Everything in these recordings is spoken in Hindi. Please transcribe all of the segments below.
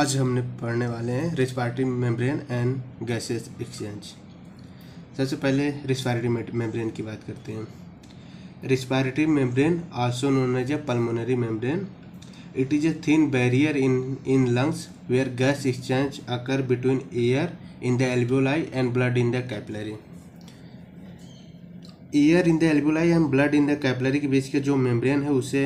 आज हमने पढ़ने वाले हैं respiratory membrane and gases exchange. सबसे पहले रेस्पिरेटरी मेम्ब्रेन की बात करते हैं। Respiratory membrane also known as a pulmonary membrane, it is a thin barrier in lungs where gas exchange occur between air in the alveoli and blood in the capillary. Air in the alveoli and blood in the capillary के बीच के जो मेम्ब्रेन है उसे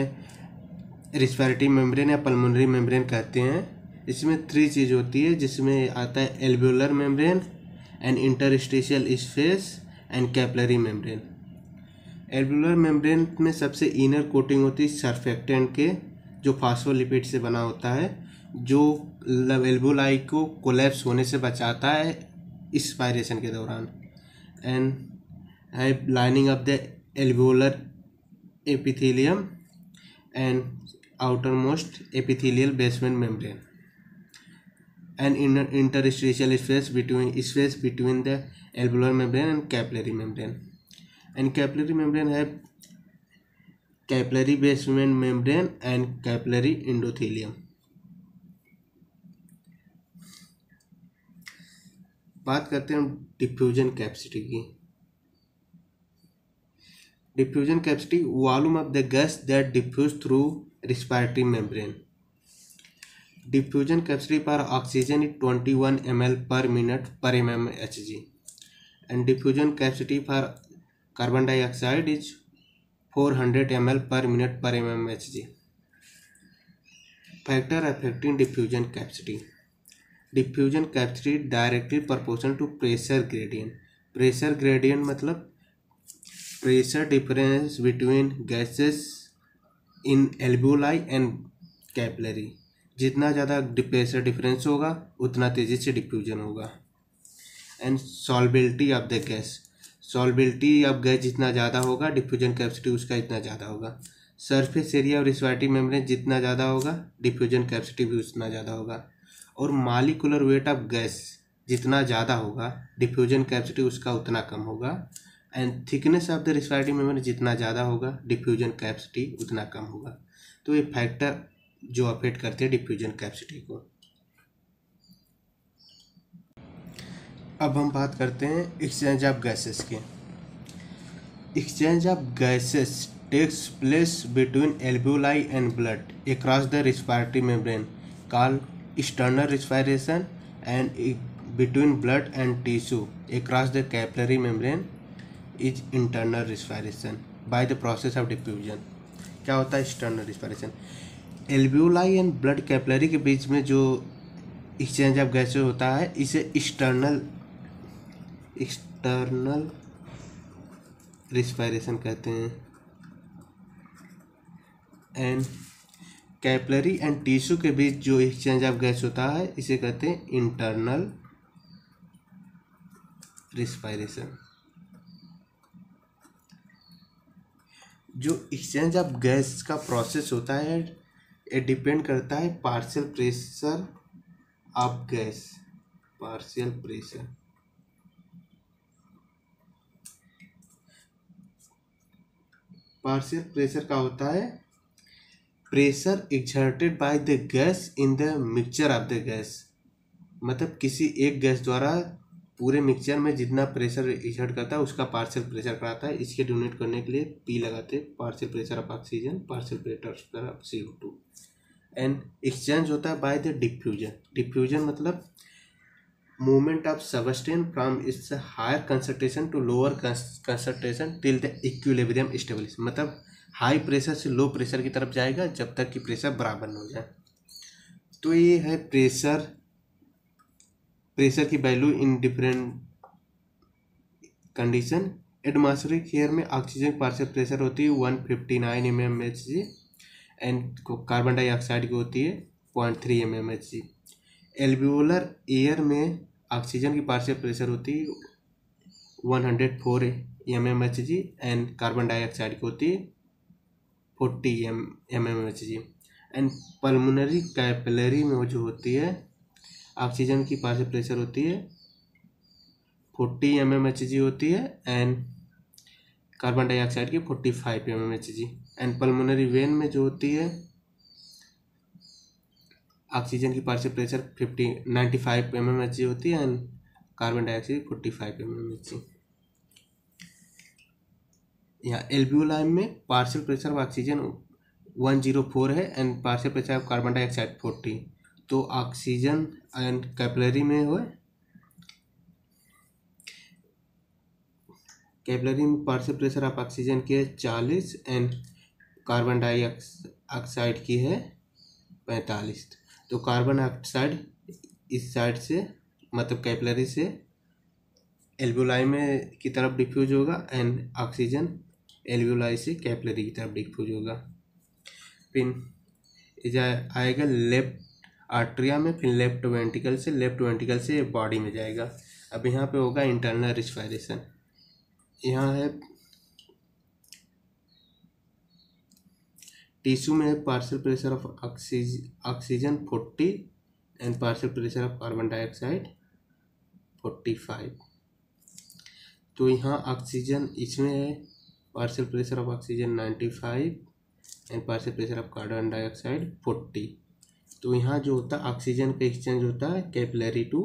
रेस्पिरेटरी मेम्ब्रेन या पल्मोनरी मेम्ब्रेन कहते हैं। इसमें 3 चीज़ होती है, जिसमें आता है एल्वेओलर membrane and interstitial space and capillary membrane. एल्वेओलर membrane में सबसे इनर कोटिंग होती है सर्फेक्टेंट के, जो फास्फोलिपिड से बना होता है, जो एल्वेओलाई को कोलैप्स होने से बचाता है इंस्पायरेशन के दौरान। एंड है lining of the एल्वेओलर epithelium and outermost epithelial basement membrane and interstitial space between the alveolar membrane and capillary membrane. And capillary membrane have capillary basement membrane and capillary endothelium. बात करते हैं डिफ्यूजन कैपेसिटी की। Diffusion capacity volume of the gas that diffuse through respiratory membrane. Diffusion capacity for oxygen is 21 ml per minute per mmHg, and diffusion capacity for carbon dioxide is 400 ml per minute per mmHg. Factor affecting diffusion capacity. Diffusion capacity directly proportional to pressure gradient. Pressure gradient मतलब pressure difference between gases in alveoli and capillary. जितना ज़्यादा प्रेशर डिफरेंस होगा उतना तेज़ी से डिफ्यूजन होगा। And solubility of the gas, solubility of gas जितना ज़्यादा होगा डिफ्यूजन कैपेसिटी उसका इतना ज़्यादा होगा। सरफेस एरिया और रेस्पिरेटरी मेम्ब्रेन जितना ज़्यादा होगा डिफ्यूजन कैपेसिटी भी उतना ज़्यादा होगा। और मॉलिक्यूलर वेट ऑफ गैस जितना ज़्यादा होगा डिफ्यूजन कैपेसिटी उसका उतना कम होगा। And thickness of the respiratory membrane जितना ज़्यादा होगा डिफ्यूजन कैपेसिटी उतना कम होगा। तो ये फैक्टर जो अफेक्ट करते हैं डिफ्यूजन कैपेसिटी को। अब हम बात करते हैं एक्सचेंज ऑफ गैसेस की। Exchange of gases takes place between alveoli and blood across the respiratory membrane called external respiration, and between blood and tissue across the capillary membrane is internal respiration by the process of diffusion. क्या होता है external respiration? Alveoli and blood capillary के बीच में जो एक्सचेंज ऑफ गैसेस होता है इसे एक्सटर्नल रेस्पिरेशन कहते हैं। एंड कैपिलरी एंड टिश्यू के बीच जो एक्सचेंज ऑफ गैस होता है इसे कहते हैं इंटरनल रेस्पिरेशन। जो एक्सचेंज ऑफ गैस का प्रोसेस होता है ये डिपेंड करता है partial pressure of gas. Partial pressure का होता है pressure exerted by the gas in the mixture of the gas. मतलब किसी एक गैस द्वारा पूरे मिक्सचर में जितना प्रेशर एक्सर्ट करता है उसका पार्शियल प्रेशर कराता है। इसके डोनेट करने के लिए पी लगाते हैं, partial pressure of oxygen, partial pressure of CO2। And exchange होता है बाय द डिफ्यूजन। डिफ्यूजन मतलब movement of substance from its higher concentration to lower concentration till the equilibrium establish. मतलब हाई प्रेशर से लो प्रेशर की तरफ जाएगा जब तक कि प्रेशर बराबर न हो जाए। तो ये है प्रेशर की value in different condition. Atmospheric air में ऑक्सीजन की पार्शियल प्रेशर होती है 159 mmHg एंड कार्बन डाइऑक्साइड की होती है 0.3 mmHg। एल्वेओलर एयर में ऑक्सीजन की पार्शियल प्रेशर होती है 104 mmHg एंड कार्बन डाइऑक्साइड की होती है 40 mmHg। एंड पल्मोनरी कैपिलरी में जो होती है ऑक्सीजन की पार्शियल प्रेशर होती है 40 mmHg होती है एंड कार्बन डाइऑक्साइड की 45 mmHg। एंड पल्मोनरी वेन में जो होती है ऑक्सीजन की पार्शियल प्रेशर 95 mmHg होती है एंड कार्बन डाइऑक्साइड 45 mmHg। यहाँ एल्वियोलाई में पार्शियल प्रेशर ऑफ ऑक्सीजन 104 है and partial pressure of carbon dioxide 40। तो ऑक्सीजन एंड कैपिलरी में हुआ, कैपिलरी में पार्शियल प्रेशर ऑफ ऑक्सीजन की है 40 एंड कार्बन डाइऑक्साइड की है 45। तो कार्बन डाइऑक्साइड इस साइड से मतलब कैपिलरी से एल्वियोलाई में की तरफ डिफ्यूज होगा एंड ऑक्सीजन एल्वियोलाई से कैपिलरी की तरफ डिफ्यूज होगा। फिर आएगा लेफ्ट आर्ट्रिया में, फिर लेफ्ट वेंट्रिकल से बॉडी में जाएगा। अब यहाँ पे होगा इंटरनल रेस्पिरेशन। यहाँ है टिश्यू में partial pressure of oxygen 40 and partial pressure of carbon dioxide 45। तो यहाँ ऑक्सीजन इसमें है partial pressure of oxygen 95 and partial pressure of carbon dioxide 40। तो यहाँ जो होता है ऑक्सीजन का एक्सचेंज होता है capillary to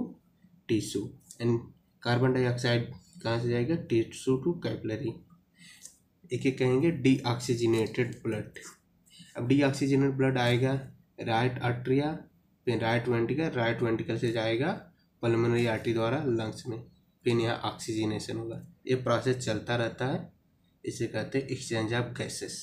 tissue and carbon dioxide कहाँ से जाएगा टिश्यू टू कैपिलरी। एक एक कहेंगे डीऑक्सीजनेटेड ब्लड। अब डीऑक्सीजनेटेड ब्लड आएगा राइट आर्ट्रिया, फिर राइट वेंट्रिकल से जाएगा पल्मोनरी आर्टरी द्वारा लंग्स में, फिर यहाँ ऑक्सीजनेशन होगा। ये प्रोसेस चलता रहता है, इसे कहते हैं एक्सचेंज ऑफ गैसेस।